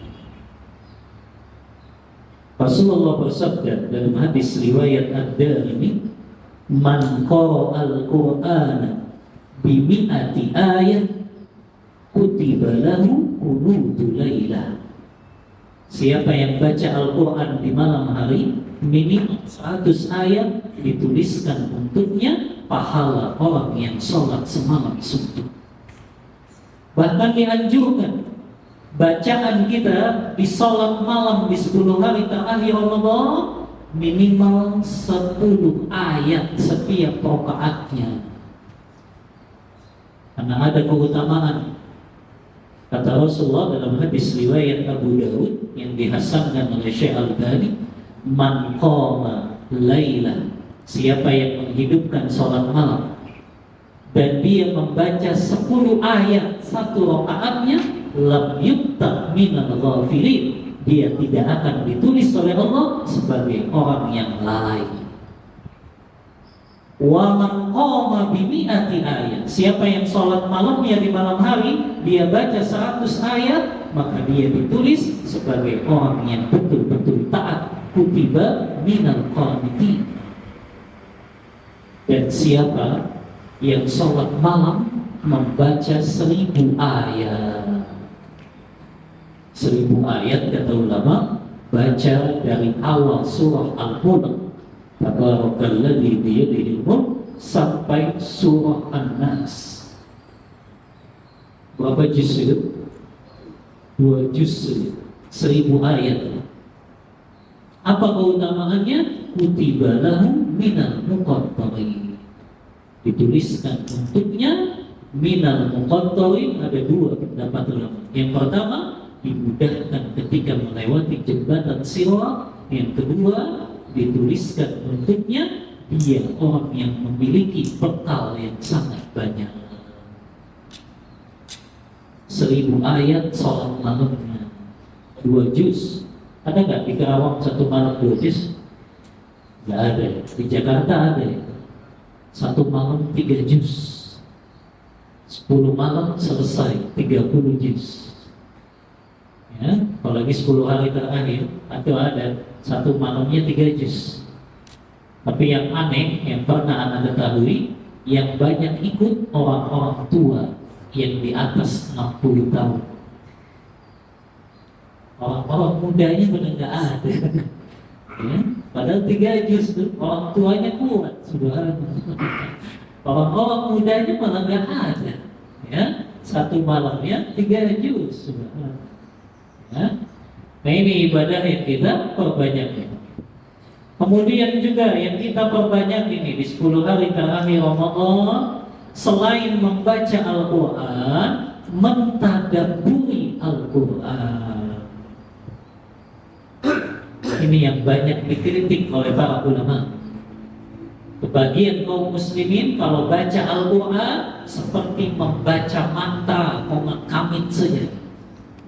Rasulullah bersabda dalam hadis riwayat Ad-Darimi, "Man qara'a al-Qur'ana bi mi'ati ayat kutiba lahu qunutu lailah." Siapa yang baca Al-Quran di malam hari minimal 100 ayat, dituliskan untuknya pahala orang yang sholat semalam suntuk. Bahkan dianjurkan bacaan kita di sholat malam di 10 hari terakhir Ramadan minimal 10 ayat setiap rakaatnya, karena ada keutamaan. Kata Rasulullah dalam hadis riwayat Abu Daud yang dihasankan oleh Syekh Al-Albani, "Man qama lailah," siapa yang menghidupkan sholat malam dan dia membaca 10 ayat satu rakaatnya, lam yuktab minal ghafilin, dia tidak akan ditulis oleh Allah sebagai orang yang lalai. Wa man qama bi mi'ati ayat, siapa yang sholat malamnya di malam hari dia baca 100 ayat, maka dia ditulis sebagai orang yang betul-betul taat, kutiba minal qanitin. Dan siapa yang sholat malam membaca 1000 ayat, 1000 ayat kata ulama, baca dari awal surah Al-Mulk Tabarakalladzi biyadihil mulk sampai surah An-Nas. Berapa juz itu? 2 juz, 1000 ayat. Apa keutamaannya? Kutiba lahu minal muqattarin, dituliskan untuknya minal muqattarin. Ada 2 pendapat ulama. Yang pertama, dimudahkan ketika melewati jembatan sirat. Yang kedua, dituliskan untuknya dia orang yang memiliki bekal yang sangat banyak. 1000 ayat sholat malamnya 2 juz. Ada nggak di Karawang satu malam 2 juz? Nggak ada. Di Jakarta ada. Satu malam 3 juz. 10 malam selesai 30 juz. Ya, apalagi 10 hari terakhir atau ada satu malamnya 3 juz. Tapi yang aneh yang pernah Anda ketahui, yang banyak ikut orang-orang tua yang di atas 60 tahun. Orang-orang mudanya benar nggak ada. Ya, padahal 3 juz itu orang tuanya kuat, subhanallah. Orang-orang mudanya malah nggak ada. Ya, satu malamnya 3 juz, subhanallah. Ya. Nah, ini ibadah yang kita perbanyak. Kemudian juga yang kita perbanyak ini di 10 hari terakhir Ramadan, selain membaca Al-Quran, mentadabburi Al-Quran. Ini yang banyak dikritik oleh para ulama. Sebagian kaum muslimin kalau baca Al-Quran seperti membaca mantra, komat kamit saja,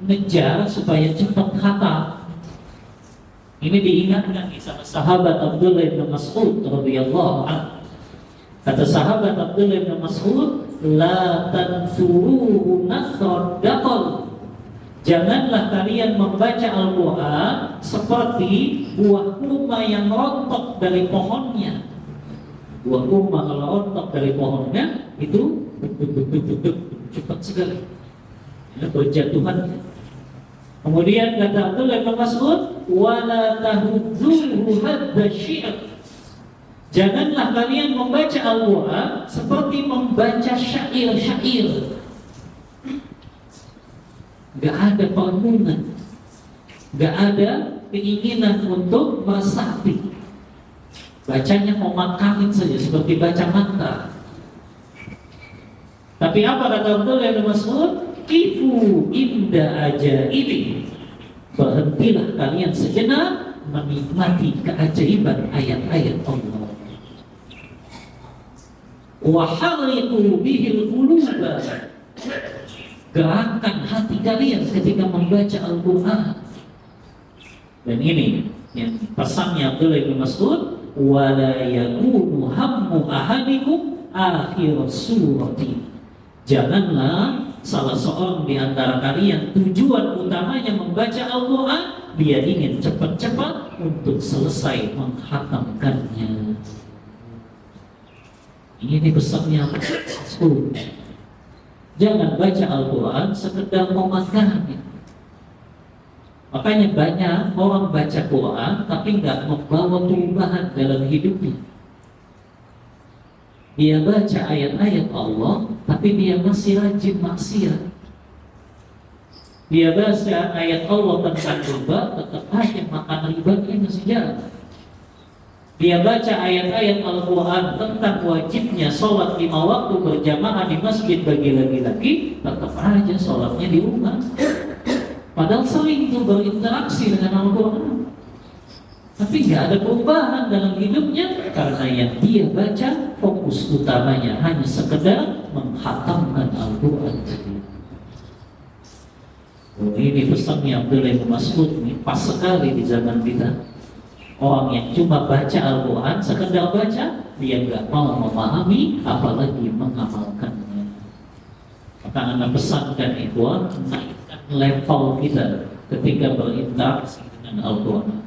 ngejar supaya cepat khatam. Ini diingatkan sama sahabat Abdullah bin Mas'ud radhiyallahu anhu. Kata sahabat Abdullah bin Mas'ud, la tansuruhu nasran daqal. Janganlah kalian membaca Al-Quran seperti buah kurma yang rontok dari pohonnya. Buah kurma kalau rontok dari pohonnya itu cepat sekali berjatuhan. Kemudian kata Abdullah bin Mas'ud, wala tahudzuhu hadda syi'r. Janganlah kalian membaca Al-Quran seperti membaca syair-syair. Gak ada perlunan, gak ada keinginan untuk meresapi. Bacanya komat kamit saja seperti baca mantra. Tapi apa kata Abdullah bin Mas'ud? Kifu inda ajaibi. Berhentilah kalian sejenak menikmati keajaiban ayat-ayat Allah. Wa hariqu bihil quluba. Gerakkan hati kalian ketika membaca Al-Quran. Dan ini yang pesannya Abdullah bin Mas'ud, wala yakunu hammu ahadikum akhir surati. Janganlah salah seorang di antara kalian tujuan utamanya membaca Al-Quran, dia ingin cepat-cepat untuk selesai menghatamkannya. Ini pesannya Mas'ud. Jangan baca Al-Quran sekedar memakannya. Makanya banyak orang baca Quran tapi nggak membawa perubahan dalam hidupnya. Dia baca ayat-ayat Allah tapi dia masih rajin maksiat. Dia baca ayat Allah tentang riba, tetap aja makan ribanya masih jalan. Dia baca ayat-ayat Al-Quran tentang wajibnya sholat 5 waktu berjamaah di masjid bagi laki-laki, tetap aja sholatnya di rumah. Padahal sering itu berinteraksi dengan Al-Quran, tapi nggak ada perubahan dalam hidupnya karena yang dia baca fokus utamanya hanya sekedar menghatamkan Al-Quran. Ini pesannya Abdullah bin Mas'ud, ini pas sekali di zaman kita. Orang yang cuma baca Al-Quran, sekedar baca, dia nggak mau memahami, apalagi mengamalkannya. Maka Anda pesankan itu, naikkan level kita ketika berinteraksi dengan Al-Quran.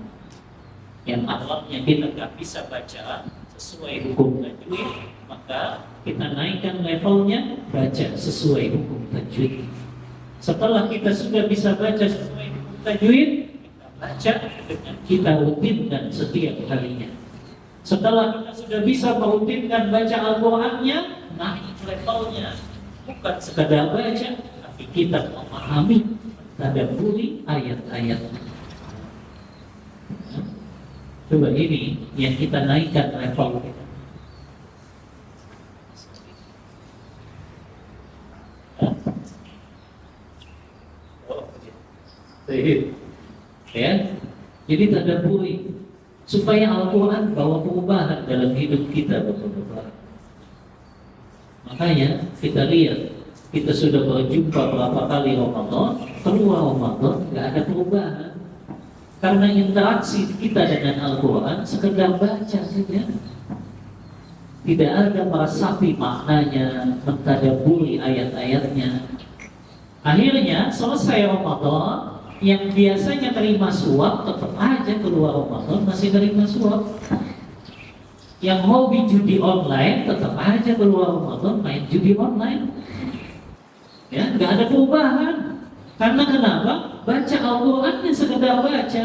Yang awalnya kita nggak bisa baca sesuai hukum tajwid, maka kita naikkan levelnya, baca sesuai hukum tajwid. Setelah kita sudah bisa baca sesuai hukum tajwid, baca dengan kita rutinkan setiap harinya. Setelah kita sudah bisa merutinkan baca Al-Qurannya, naik levelnya, bukan sekadar baca, tapi kita memahami, tadabburi ayat-ayatnya. Coba ini yang kita naikkan level kita. Ya, jadi tadabburi supaya Al-Quran bawa perubahan dalam hidup kita betul-betul. Makanya kita lihat, kita sudah berjumpa berapa kali Ramadan, keluar Ramadan nggak ada perubahan karena interaksi kita dengan Al-Quran sekedar baca saja, tidak ada meresapi maknanya, mentadabburi ayat-ayatnya. Akhirnya selesai Ramadan, yang biasanya terima suap tetap aja keluar Ramadan masih terima suap. Yang hobi judi online tetap aja keluar Ramadan main judi online. Ya, nggak ada perubahan. Karena kenapa? Baca Al-Qurannya sekedar baca.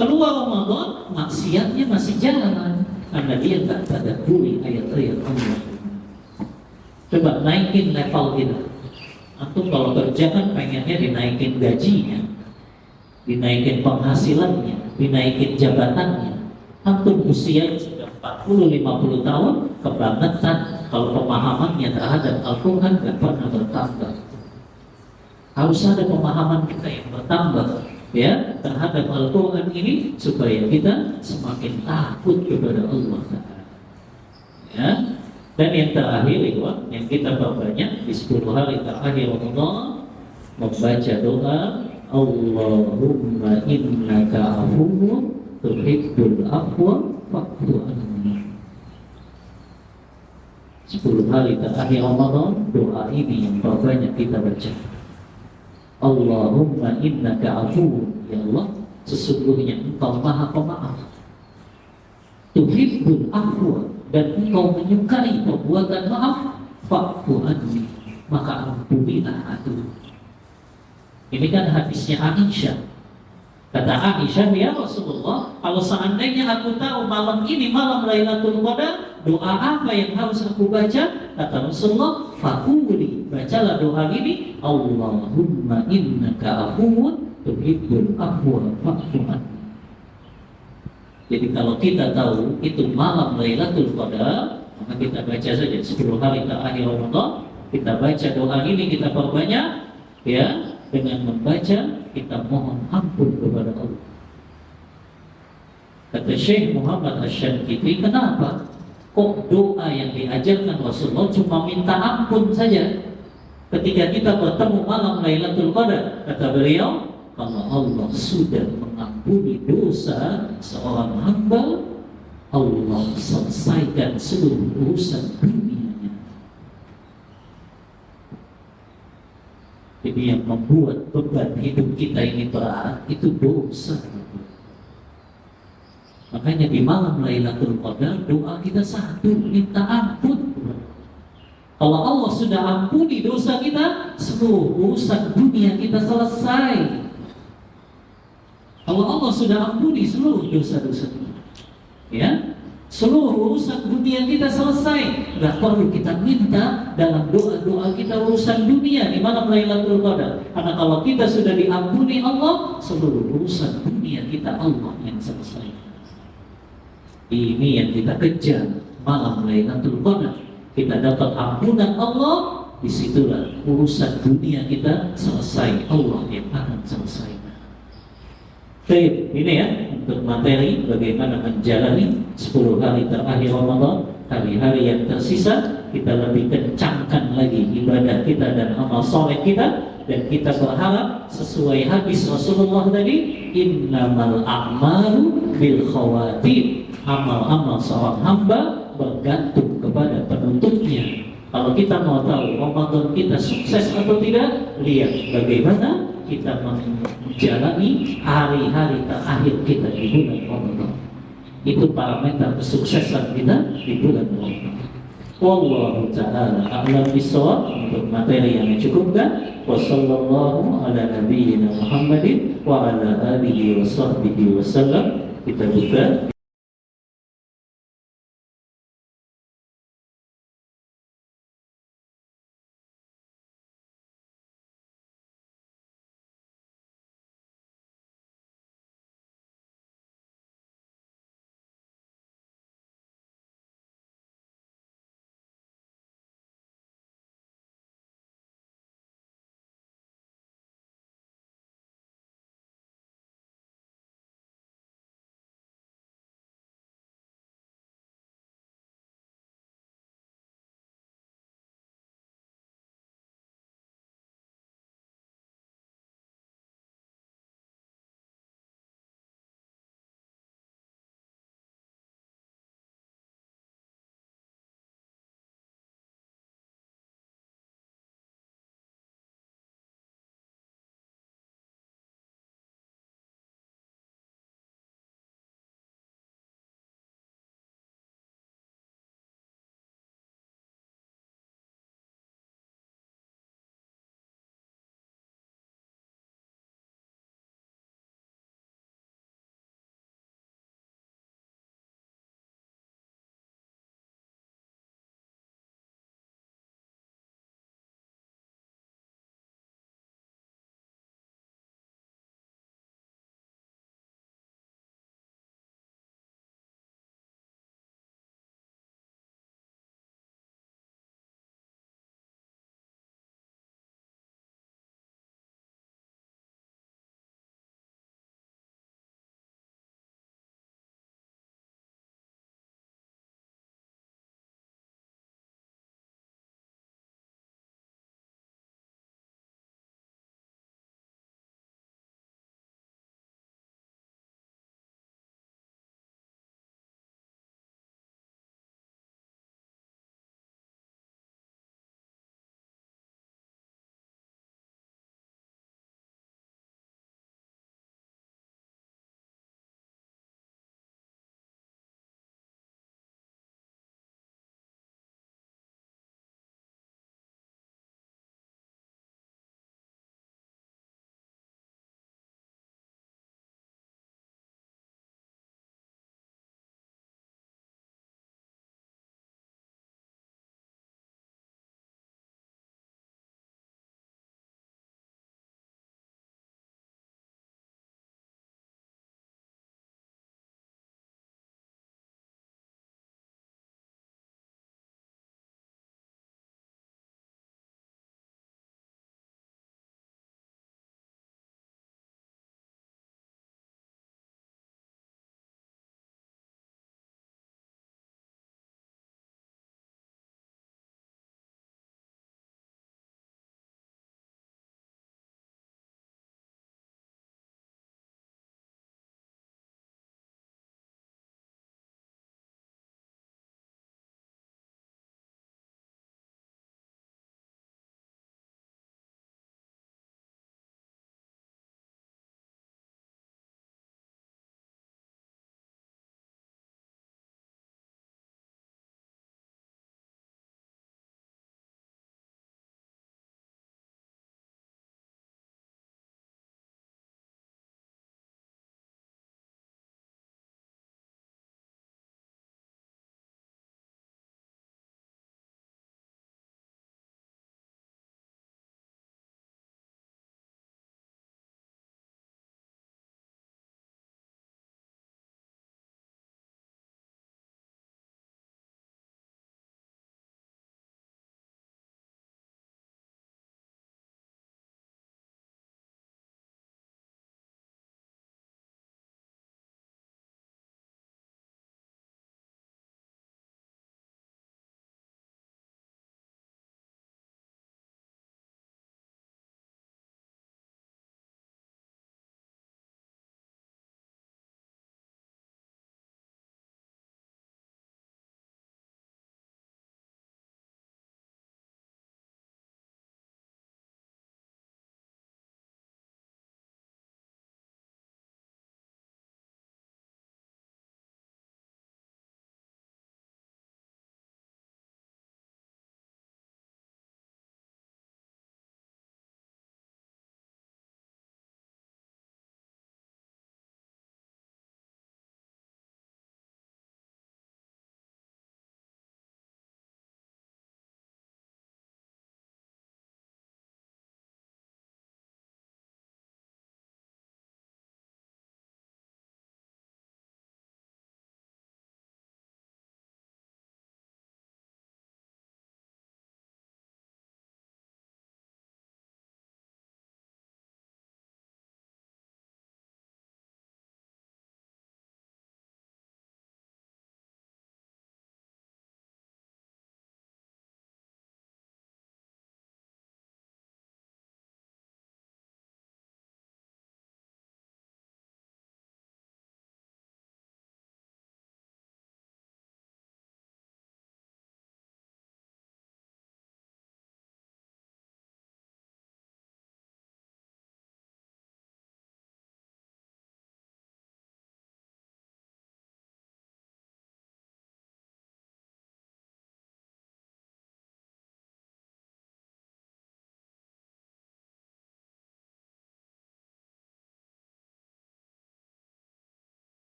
Keluar Ramadan maksiatnya masih jalan karena dia nggak tadabburi ayat-ayat Allah. Coba naikin level kita. Antum kalau kerja kan pengennya dinaikin gajinya, dinaikin penghasilannya, dinaikin jabatannya. Antum usia sudah 40-50 tahun, kebangetan kalau pemahamannya terhadap Al-Quran gak pernah bertambah. Harus ada pemahaman kita yang bertambah. ya terhadap Al-Quran ini supaya kita semakin takut kepada Allah Ta'ala. Ya. Dan yang terakhir itu yang kita perbanyak di 10 hari terakhir Ramadan, membaca doa Allahumma innaka afuwwun tuhibbul afwa fa'fu anni. 10 hari terakhir Ramadan, doa ini yang perbanyak kita baca. Allahumma innaka afuwwun, ya Allah, sesungguhnya Engkau Maha Pemaaf. Tuhibbul afwa, dan Engkau menyukai perbuatan maaf. Fa'fu anni, maka ampunilah aku. Ini kan hadisnya Aisyah. Kata Aisyah, ya Rasulullah, kalau seandainya aku tahu malam ini malam Lailatul Qadar, doa apa yang harus aku baca? Kata Rasulullah, faquli, bacalah doa ini, Allahumma innaka afuwwun tuhibbul afwa fa'fu anni. Jadi kalau kita tahu itu malam Lailatul Qadar, maka kita baca saja 10 hari terakhir Ramadan, kita baca doa ini, kita perbanyak, ya, dengan membaca kita mohon ampun kepada Allah. Kata Syekh Muhammad Asy-Syadili, kenapa kok doa yang diajarkan Rasulullah cuma minta ampun saja ketika kita bertemu malam Lailatul Qadar? Kata beliau, kalau Allah sudah mengampuni dosa seorang hamba, Allah selesaikan seluruh urusan dunianya. Jadi yang membuat beban hidup kita ini berat itu dosa. Makanya di malam Lailatul Qadar doa kita satu, minta ampun. Kalau Allah sudah ampuni dosa kita, seluruh urusan dunia kita selesai. Kalau Allah sudah ampuni seluruh dosa-dosa kita, ya, seluruh urusan dunia kita selesai. Gak perlu kita minta dalam doa-doa kita urusan dunia di malam Lailatul Qadar. Karena kalau kita sudah diampuni Allah, seluruh urusan dunia kita Allah yang selesai. Ini yang kita kejar malam Lailatul Qadar. Kita dapat ampunan Allah, disitulah urusan dunia kita selesai. Allah yang akan selesai. Baik, ini ya untuk materi bagaimana menjalani 10 hari terakhir Ramadan, hari-hari yang tersisa. Kita lebih kencangkan lagi ibadah kita dan amal soleh kita, dan kita berharap sesuai hadis Rasulullah tadi, innamal a'malu bil khawatim. Amal-amal seorang hamba bergantung kepada penutupnya. Kalau kita mau tahu Ramadan kita sukses atau tidak, lihat bagaimana kita menjalani hari-hari terakhir kita di bulan Ramadan. Itu parameter kesuksesan kita di bulan Ramadan. Wallahu ta'ala a'lam bishawab. Untuk materi yang mencukupkan, wassallallahu ala nabiyyina Muhammadin wa ala alihi wa sahbihi wasallam. Kita buka